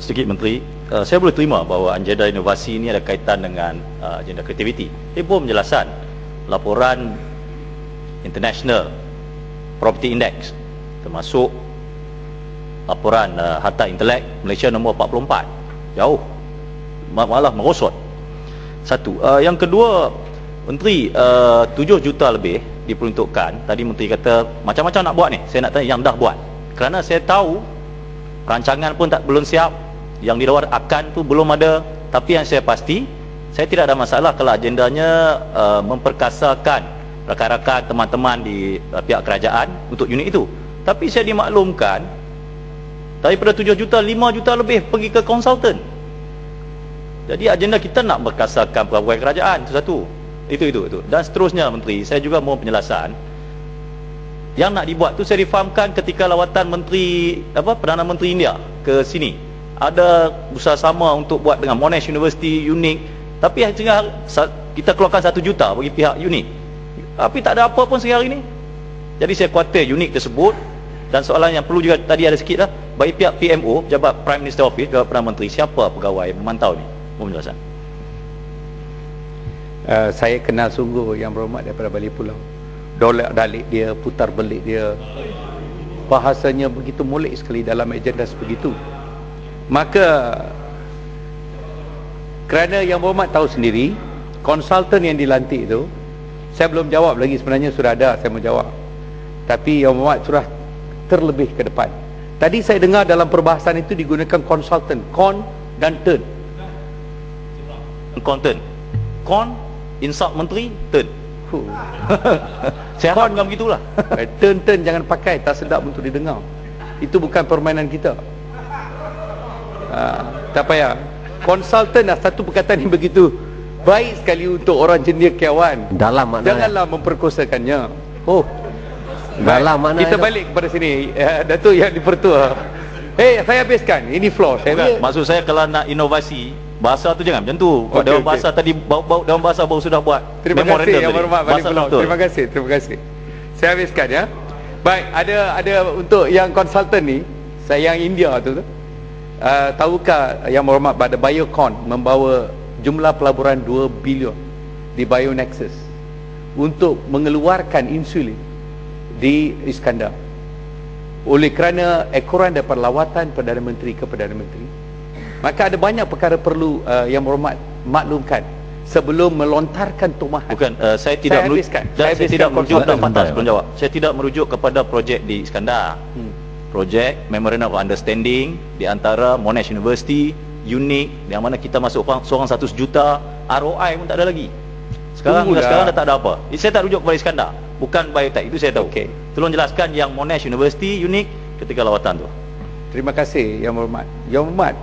Sedikit Menteri, saya boleh terima bahawa agenda inovasi ini ada kaitan dengan agenda kreativiti. Ibu penjelasan laporan International Property Index, termasuk laporan harta intelek Malaysia nombor 44, jauh, malah merosot. Satu. Yang kedua, Menteri, 7 juta lebih diperuntukkan. Tadi Menteri kata macam-macam nak buat ni. Saya nak tanya yang dah buat, kerana saya tahu rancangan pun belum siap, yang di luar akan tu belum ada. Tapi yang saya pasti, saya tidak ada masalah kalau agendanya memperkasakan rakan-rakan teman-teman di pihak kerajaan untuk unit itu. Tapi saya dimaklumkan daripada 7 juta, 5 juta lebih pergi ke konsultan. Jadi agenda kita nak berkasakan pegawai kerajaan, itu satu. Itu. Dan seterusnya Menteri, saya juga mohon penjelasan. Yang nak dibuat tu saya difahamkan ketika lawatan Perdana Menteri India ke sini. Ada bersama untuk buat dengan Monash University, UNIC. Tapi kita keluarkan 1 juta bagi pihak UNIC. Tapi tak ada apa pun sehari ini. Jadi saya khawatir UNIC tersebut. Dan soalan yang perlu juga tadi ada sikit lah, bagi pihak PMO, Pejabat Prime Minister Office, Pejabat Perdana Menteri, siapa pegawai memantau ni? Mohon penjelasan. Saya kenal sungguh Yang Berhormat daripada Balik Pulau. Dolak-dalik dia, putar belik dia, bahasanya begitu molek sekali dalam agenda sebegitu. Maka kerana Yang Berhormat tahu sendiri, konsultan yang dilantik itu, saya belum jawab lagi, sebenarnya sudah ada saya mau jawab, tapi Yang Berhormat sudah terlebih ke depan. Tadi saya dengar dalam perbahasan itu digunakan konsultan, kon dan turn. Konten, kon, insult menteri, turn. Saya harap bukan begitulah. Turn jangan pakai, tak sedap untuk didengar. Itu bukan permainan kita. Tak payah. Konsultan dah satu perkataan yang begitu baik sekali untuk orang cendekiawan. Dalam maknanya. Janganlah memperkosakannya. Dalam maknanya. Kita balik kepada sini. Datuk yang dipertua. Saya habiskan. Ini floor. Maksud saya kalau nak inovasi, bahasa tu jangan macam tu. Kalau dalam bahasa tadi, dalam bahasa baru sudah buat. Terima kasih Yang Berhormat Balik Pulau. Terima kasih. Saya habiskan ya. Baik, ada untuk yang konsultan ni, saya yang India tu. Tahukah Yang Berhormat pada Biocon membawa jumlah pelaburan 2 bilion di Bionexus untuk mengeluarkan insulin di Iskandar, oleh kerana ekoran daripada lawatan Perdana Menteri ke Perdana Menteri. Maka ada banyak perkara perlu Yang Berhormat maklumkan sebelum melontarkan tumahan. Bukan, saya tidak merujuk Saya tidak merujuk kepada projek di Iskandar. Projek Memorandum of Understanding di antara Monash University, UNIC, yang mana kita masuk seorang 100 juta, ROI pun tak ada lagi. Sekarang dah tak ada apa. Saya tak rujuk kepada Iskandar, bukan biotech, itu saya tahu. Tolong jelaskan yang Monash University, UNIC ketika lawatan tu. Terima kasih Yang Berhormat. Yang Berhormat,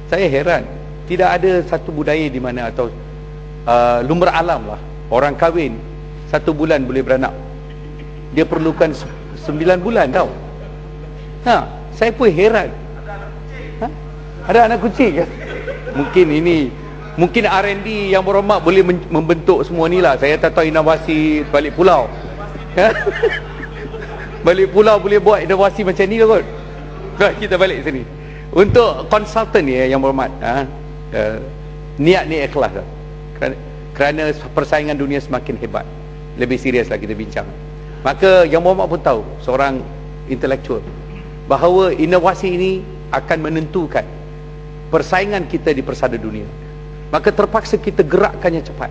saya heran, tidak ada satu budaya di mana atau lumrah alam lah, orang kahwin 1 bulan boleh beranak. Dia perlukan 9 bulan tau. Saya pun heran. Ada anak kucing. Mungkin R&D Yang Berhormat boleh membentuk semua ni lah. Saya tak tahu inovasi Balik Pulau. Balik Pulau boleh buat inovasi macam ni lah kot. Kita balik sini. Untuk konsultan ni Yang Berhormat, niat ni ikhlas lah. Kerana persaingan dunia semakin hebat. Lebih serius lah kita bincang. Maka Yang Berhormat pun tahu, seorang intelektual, bahawa inovasi ini akan menentukan persaingan kita di persada dunia. Maka terpaksa kita gerakkannya cepat.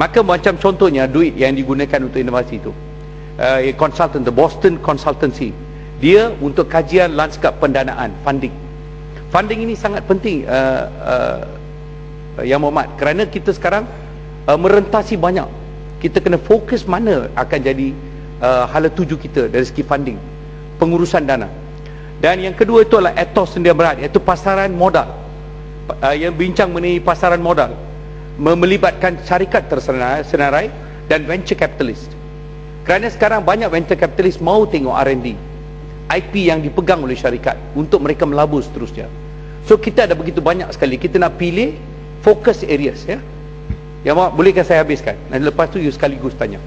Maka macam contohnya duit yang digunakan untuk inovasi itu, consultant, the Boston Consultancy, dia untuk kajian lanskap pendanaan, funding ini sangat penting Yang Berhormat, kerana kita sekarang merentasi banyak. Kita kena fokus mana akan jadi hala tuju kita dari segi funding, pengurusan dana. Dan yang kedua itu adalah ethos sedia berat, iaitu pasaran modal. Yang bincang mengenai pasaran modal, melibatkan syarikat tersenarai dan venture capitalist. Kerana sekarang banyak venture capitalist mau tengok R&D, IP yang dipegang oleh syarikat untuk mereka melabur seterusnya. So kita ada begitu banyak sekali, kita nak pilih focus areas ya. Yang bolehkah saya habiskan? Dan lepas tu you sekaligus tanya.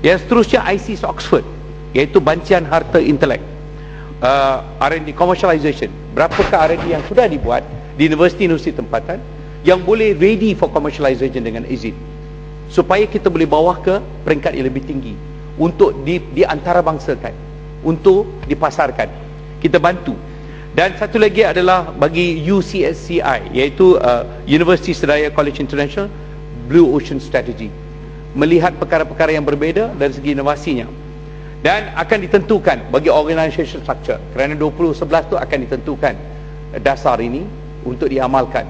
Yang seterusnya ICS Oxford, iaitu bancian harta intelek, R&D commercialization, berapakah R&D yang sudah dibuat di universiti-universiti tempatan yang boleh ready for commercialization dengan izin, supaya kita boleh bawa ke peringkat yang lebih tinggi untuk diantarabangsakan, untuk dipasarkan. Kita bantu. Dan satu lagi adalah bagi UCSCI, iaitu University Sedaya College International Blue Ocean Strategy, melihat perkara-perkara yang berbeza dari segi inovasinya, dan akan ditentukan bagi organisation structure, kerana 2011 tu akan ditentukan dasar ini untuk diamalkan.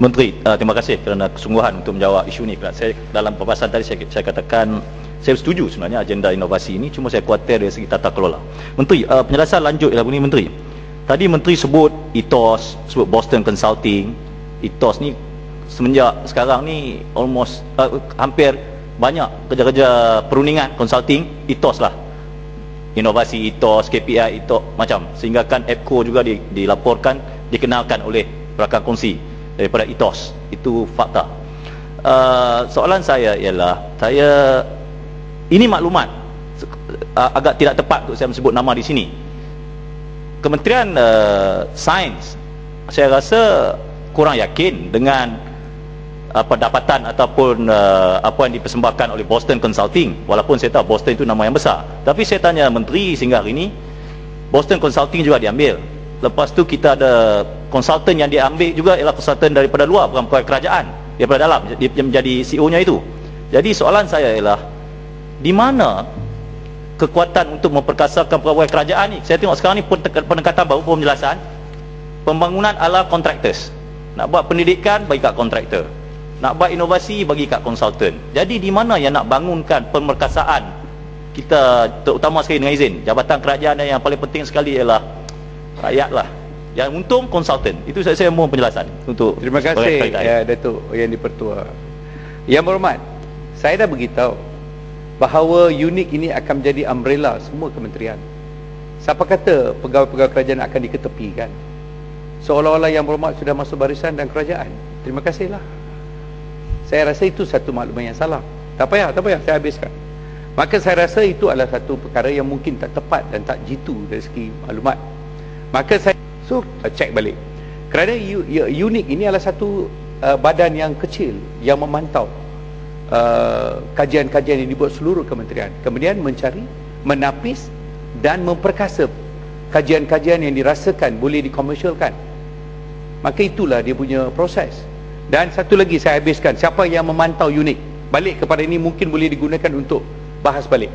Menteri, terima kasih kerana kesungguhan untuk menjawab isu ni. Saya dalam pembahasan tadi saya katakan saya setuju sebenarnya agenda inovasi ini, cuma saya khawatir dari segi tata kelola. Menteri, penjelasan lanjut ialah begini Menteri. Tadi Menteri sebut ethos, sebut Boston Consulting. Ethos ni semenjak sekarang ni almost hampir banyak kerja-kerja perundingan consulting ethos lah. Inovasi ethos, KPI ethos macam, sehingga kan EPCO juga dilaporkan, dikenalkan oleh rakan kongsi daripada ethos. Itu fakta. Soalan saya ialah, ini maklumat agak tidak tepat untuk saya sebut nama di sini. Kementerian Sains, saya rasa kurang yakin dengan pendapatan ataupun apa yang dipersembahkan oleh Boston Consulting, walaupun saya tahu Boston itu nama yang besar. Tapi saya tanya Menteri sehingga hari ini, Boston Consulting juga diambil. Lepas tu kita ada konsultan yang diambil juga ialah konsultan daripada luar, bukan pegawai kerajaan, daripada dalam, dia menjadi CEO-nya itu. Jadi soalan saya ialah, di mana kekuatan untuk memperkasakan pegawai kerajaan ni? Saya tengok sekarang ni pendekatan baru, penjelasan pembangunan ala contractors. Nak buat pendidikan bagi kat kontraktor, nak buat inovasi bagi kat konsultan. Jadi di mana yang nak bangunkan pemerkasaan kita, terutama sekali dengan izin jabatan kerajaan, dan yang paling penting sekali ialah rakyat lah yang untung, konsultan. Itu saya mohon penjelasan untuk. Terima kasih ya Datuk Yang di-Pertua. Yang berhormat, saya dah beritahu bahawa unit ini akan menjadi umbrella semua kementerian. Siapa kata pegawai-pegawai kerajaan akan diketepikan? Seolah-olah Yang berhormat sudah masuk barisan dan kerajaan. Terima kasihlah. Saya rasa itu satu maklumat yang salah. Tak payah, saya habiskan. Maka saya rasa itu adalah satu perkara yang mungkin tak tepat dan tak jitu dari segi maklumat. Maka saya cek balik. Kerana unit ini adalah satu badan yang kecil yang memantau kajian-kajian yang dibuat seluruh kementerian, kemudian mencari, menapis dan memperkasa kajian-kajian yang dirasakan boleh dikomersialkan. Maka itulah dia punya proses. Dan satu lagi saya habiskan, siapa yang memantau unit balik kepada ini mungkin boleh digunakan untuk bahas balik.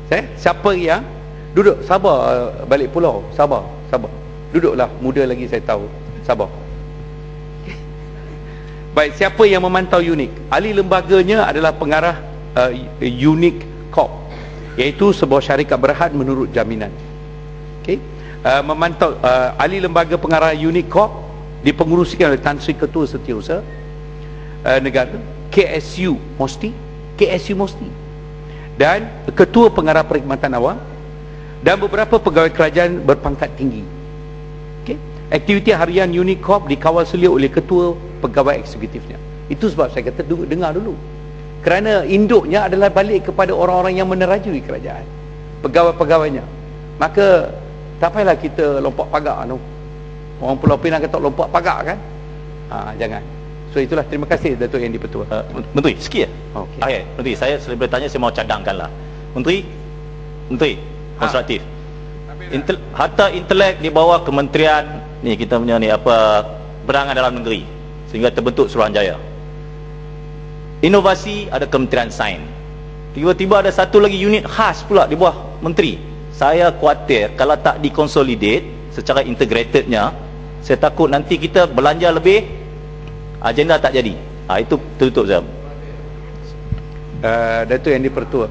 Siapa yang duduk, sabar balik pulau, sabar, duduklah, muda lagi saya tahu, sabar. Baik, siapa yang memantau UNIC? Ahli lembaganya adalah pengarah UNIC Corp, iaitu sebuah syarikat berhad menurut jaminan. Okey, memantau ahli lembaga pengarah UNIC Corp dipengerusikan oleh Tan Sri Ketua Setiausaha Negara, KSU Mosti, dan Ketua Pengarah Perkhidmatan Awam, dan beberapa pegawai kerajaan berpangkat tinggi. Okey, aktiviti harian UNIC Corp dikawal selia oleh Ketua Pegawai Eksekutifnya. Itu sebab saya kata dengar dulu, kerana induknya adalah balik kepada orang-orang yang menerajui kerajaan, pegawai-pegawainya. Maka tak payahlah kita lompat pagar tu. Orang Pulau Pinang kata lompat pagar kan, jangan. So itulah, terima kasih Datuk Yang di-Pertua. Menteri, sikit ya? Okay. Menteri, saya selain bertanya, saya mau cadangkanlah. Menteri konstruktif. Harta intelek di bawah kementerian ni, kita punya ni apa, berangan dalam negeri, sehingga terbentuk Suruhanjaya. Inovasi ada Kementerian Sains. Tiba-tiba ada satu lagi unit khas pula di bawah menteri. Saya khawatir kalau tak dikonsolidate secara integratednya, saya takut nanti kita belanja lebih, agenda tak jadi. Itu tutup saya. Datuk Yang di-Pertua,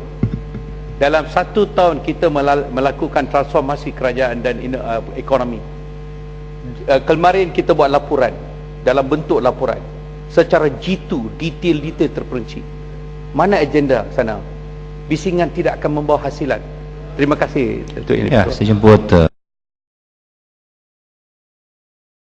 dalam 1 tahun kita melakukan transformasi kerajaan dan ekonomi. Kemarin kita buat laporan dalam bentuk laporan secara jitu, detail terperinci. Mana agenda sana? Bisingan tidak akan membawa hasilan. Terima kasih Datuk Yang di-Pertua. Ya, saya jemput